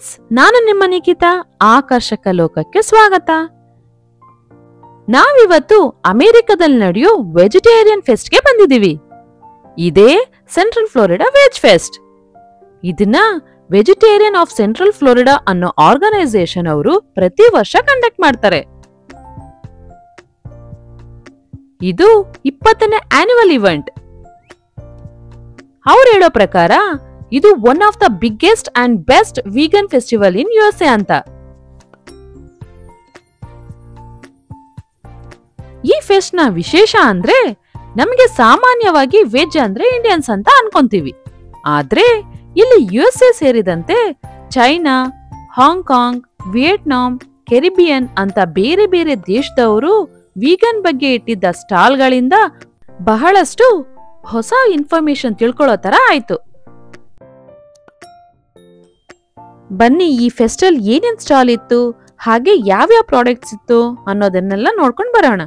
Friends, ನಾನು ನಿಮ್ಮ ನಿಖಿತಾ. ಆಕರ್ಷಕ ಲೋಕಕ್ಕೆ ಸ್ವಾಗತ. ನಾವಿವತ್ತು ಅಮೆರಿಕದಲ್ಲಿ ನಡೆಯೋ ವೆಜಿಟೇರಿಯನ್ ಫೆಸ್ಟ್ಗೆ ಬಂದಿದ್ದೀವಿ. ಇದೇ ಸೆಂಟ್ರಲ್ ಫ್ಲೋರಿಡಾ ವೆಜ್ ಫೆಸ್ಟ್. ಇದನ್ನ ವೆಜಿಟೇರಿಯನ್ ಆಫ್ ಸೆಂಟ್ರಲ್ ಫ್ಲೋರಿಡಾ ಅನ್ನೋ ಆರ್ಗನೈಸೇಷನ್ ಅವರು ಪ್ರತಿ ವರ್ಷ ಕಂಡಕ್ಟ್ ಮಾಡ್ತಾರೆ. ಇದು 20ನೇ ಆನ್ಯುವಲ್ ಇವೆಂಟ್. ಅವ್ರು ಹೇಳೋ ಪ್ರಕಾರ ಇದು one of the biggest and best vegan festival in USA ಅಂತ. ಈ ಫೆಸ್ಟ್ ನ ವಿಶೇಷ ಅಂದ್ರೆ, ನಮಗೆ ಸಾಮಾನ್ಯವಾಗಿ ವೆಜ್ ಅಂದ್ರೆ ಇಂಡಿಯನ್ಸ್ ಅಂತ ಅನ್ಕೊಂತೀವಿ. ಆದ್ರೆ ಇಲ್ಲಿ USA ಸೇರಿದಂತೆ ಚೈನಾ, ಹಾಂಗ್ಕಾಂಗ್, ವಿಯೆಟ್ನಾಂ, ಕೆರಿಬಿಯನ್ ಅಂತ ಬೇರೆ ಬೇರೆ ದೇಶದವರು ವೀಗನ್ ಬಗ್ಗೆ ಇಟ್ಟಿದ್ದ ಸ್ಟಾಲ್ಗಳಿಂದ ಬಹಳಷ್ಟು ಹೊಸ ಇನ್ಫಾರ್ಮೇಶನ್ ತಿಳ್ಕೊಳ್ಳೋ ತರ ಆಯ್ತು. ಬನ್ನಿ, ಈ ಫೆಸ್ಟಲ್ ಏನೇನ್ ಸ್ಟಾಲ್ ಇತ್ತು, ಹಾಗೆ ಯಾವ್ಯಾವ ಪ್ರಾಡಕ್ಟ್ಸ್ ಇತ್ತು ಅನ್ನೋದನ್ನೆಲ್ಲ ನೋಡ್ಕೊಂಡು ಬರೋಣ.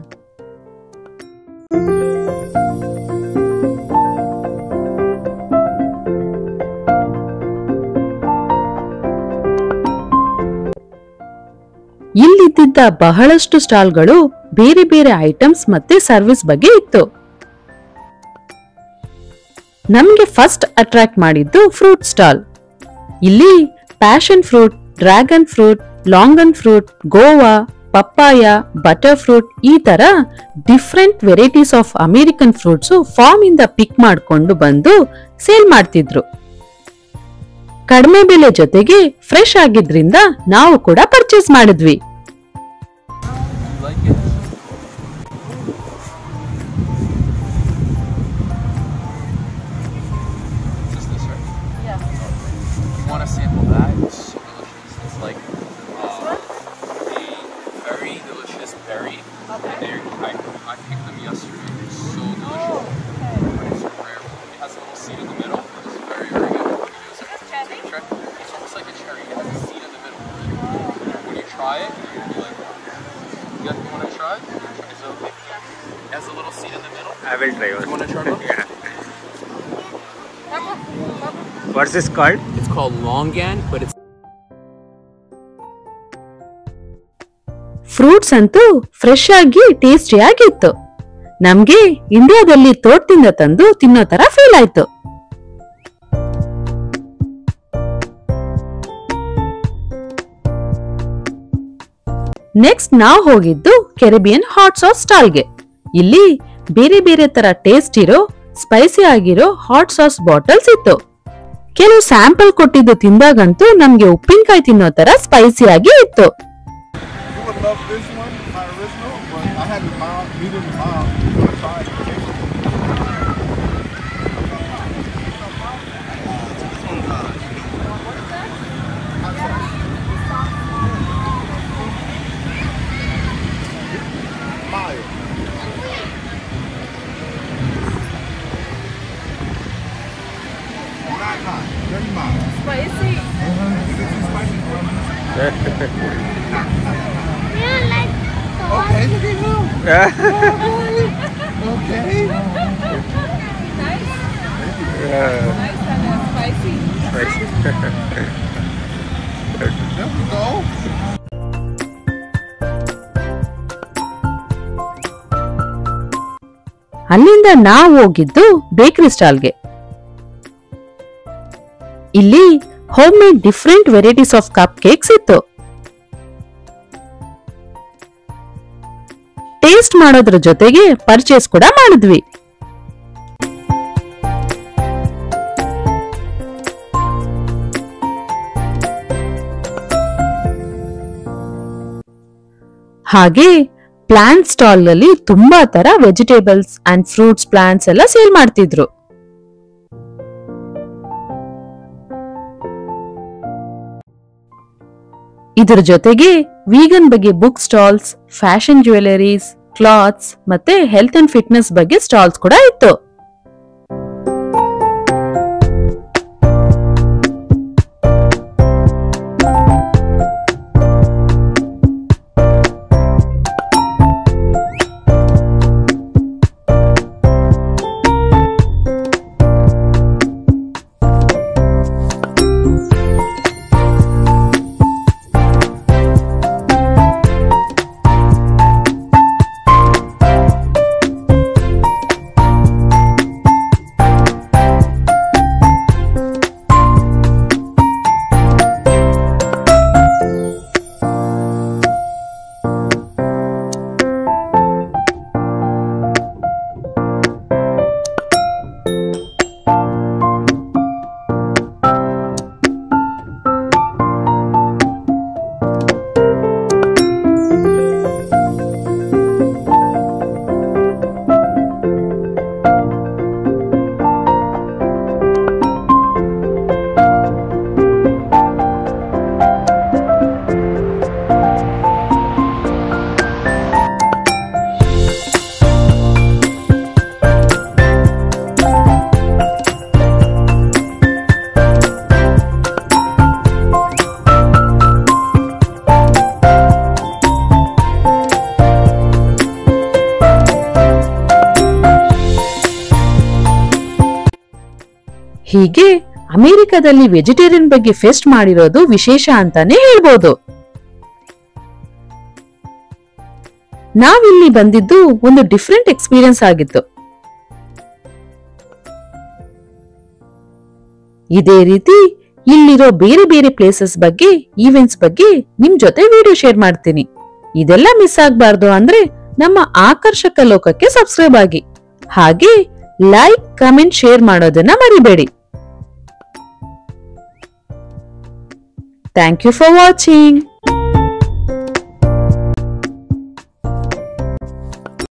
ಇಲ್ಲಿದ್ದ ಬಹಳಷ್ಟು ಸ್ಟಾಲ್ಗಳು ಬೇರೆ ಬೇರೆ ಐಟಮ್ಸ್ ಮತ್ತೆ ಸರ್ವಿಸ್ ಬಗ್ಗೆ ಇತ್ತು. ನಮ್ಗೆ ಫಸ್ಟ್ ಅಟ್ರಾಕ್ಟ್ ಮಾಡಿದ್ದು ಫ್ರೂಟ್ ಸ್ಟಾಲ್. ಇಲ್ಲಿ passion fruit, dragon fruit, longan fruit, guava, papaya, butter fruit ಈ ತರ different varieties of American fruits farm ಇಂದ ಪಿಕ್ ಮಾಡ್ಕೊಂಡು ಬಂದು ಸೇಲ್ ಮಾಡ್ತಿದ್ರು. ಕಡಿಮೆ ಬೆಲೆ ಜೊತೆಗೆ ಫ್ರೆಶ್ ಆಗಿದ್ರಿಂದ ನಾವು ಕೂಡ ಪರ್ಚೇಸ್ ಮಾಡಿದ್ವಿ. I will try one. You want to try one? Yeah. What's this called? It's called longan, but it's fruits ಅಂತೂ ಫ್ರೆಶ್ ಆಗಿ ಟೇಸ್ಟಿ ಆಗಿತ್ತು. ನಮ್ಗೆ ಇಂಡಿಯಾದಲ್ಲಿ ತೋಟದಿಂದ ತಂದು ತಿನ್ನೋ ತರ ಫೀಲ್ ಆಯ್ತು. ನೆಕ್ಸ್ಟ್ ನಾವು ಹೋಗಿದ್ದು ಕೆರಿಬಿಯನ್ ಹಾಟ್ ಸಾಸ್ ಸ್ಟಾಲ್ಗೆ. ಇಲ್ಲಿ ಬೇರೆ ಬೇರೆ ತರ ಟೇಸ್ಟ್ ಇರೋ, ಸ್ಪೈಸಿ ಆಗಿರೋ ಹಾಟ್ ಸಾಸ್ ಬಾಟಲ್ಸ್ ಇತ್ತು. ಕೆಲವು ಸ್ಯಾಂಪಲ್ ಕೊಟ್ಟಿದ್ದು ತಿಂದಾಗಂತೂ ನಮ್ಗೆ ಉಪ್ಪಿನಕಾಯಿ ತಿನ್ನೋ ತರ ಸ್ಪೈಸಿ ಆಗಿ ಇತ್ತು. Spicy. Yeah, like Okay, look at him. Okay. nice. Nice and spicy. There we go. ಅಲ್ಲಿಂದ ನಾವು ಹೋಗಿದ್ದು ಬೇಕರಿ ಸ್ಟಾಲ್ಗೆ. ಇಲ್ಲಿ home made different varieties of cup cakes ಇತ್ತು. ಟೇಸ್ಟ್ ಮಾಡೋದ್ರ ಜೊತೆಗೆ ಪರ್ಚೇಸ್ ಕೂಡ ಮಾಡಿದ್ವಿ. ಹಾಗೆ ಪ್ಲಾಂಟ್ ಸ್ಟಾಲ್ ನಲ್ಲಿ ತುಂಬಾ ತರ ವೆಜಿಟೇಬಲ್ಸ್ ಅಂಡ್ ಫ್ರೂಟ್ಸ್ ಪ್ಲಾಂಟ್ಸ್ ಎಲ್ಲ ಸೇಲ್ ಮಾಡ್ತಿದ್ರು. ಇದರ ಜೊತೆಗೆ ವೀಗನ್ ಬಗ್ಗೆ book stalls, fashion jewelleries, clothes ಮತ್ತೆ ಹೆಲ್ತ್ ಅಂಡ್ ಫಿಟ್ನೆಸ್ ಬಗ್ಗೆ ಸ್ಟಾಲ್ಸ್ ಕೂಡ ಇತ್ತು. ಹೀಗೆ ಅಮೆರಿಕದಲ್ಲಿ ವೆಜಿಟೇರಿಯನ್ ಬಗ್ಗೆ ಫೆಸ್ಟ್ ಮಾಡಿರೋದು ವಿಶೇಷ ಅಂತಾನೆ ಹೇಳ್ಬೋದು. ನಾವಿಲ್ಲಿ ಬಂದಿದ್ದು ಒಂದು ಡಿಫ್ರೆಂಟ್ ಎಕ್ಸ್ಪೀರಿಯನ್ಸ್ ಆಗಿತ್ತು. ಇದೇ ರೀತಿ ಇಲ್ಲಿರೋ ಬೇರೆ ಬೇರೆ ಪ್ಲೇಸಸ್ ಬಗ್ಗೆ, ಈವೆಂಟ್ಸ್ ಬಗ್ಗೆ ನಿಮ್ ಜೊತೆ ವಿಡಿಯೋ ಶೇರ್ ಮಾಡ್ತೀನಿ. ಇದೆಲ್ಲ ಮಿಸ್ ಆಗ್ಬಾರ್ದು ಅಂದ್ರೆ ನಮ್ಮ ಆಕರ್ಷಕ ಲೋಕಕ್ಕೆ ಸಬ್ಸ್ಕ್ರೈಬ್ ಆಗಿ. ಹಾಗೆ ಲೈಕ್, ಕಮೆಂಟ್, ಶೇರ್ ಮಾಡೋದನ್ನ ಮರಿಬೇಡಿ. Thank you for watching.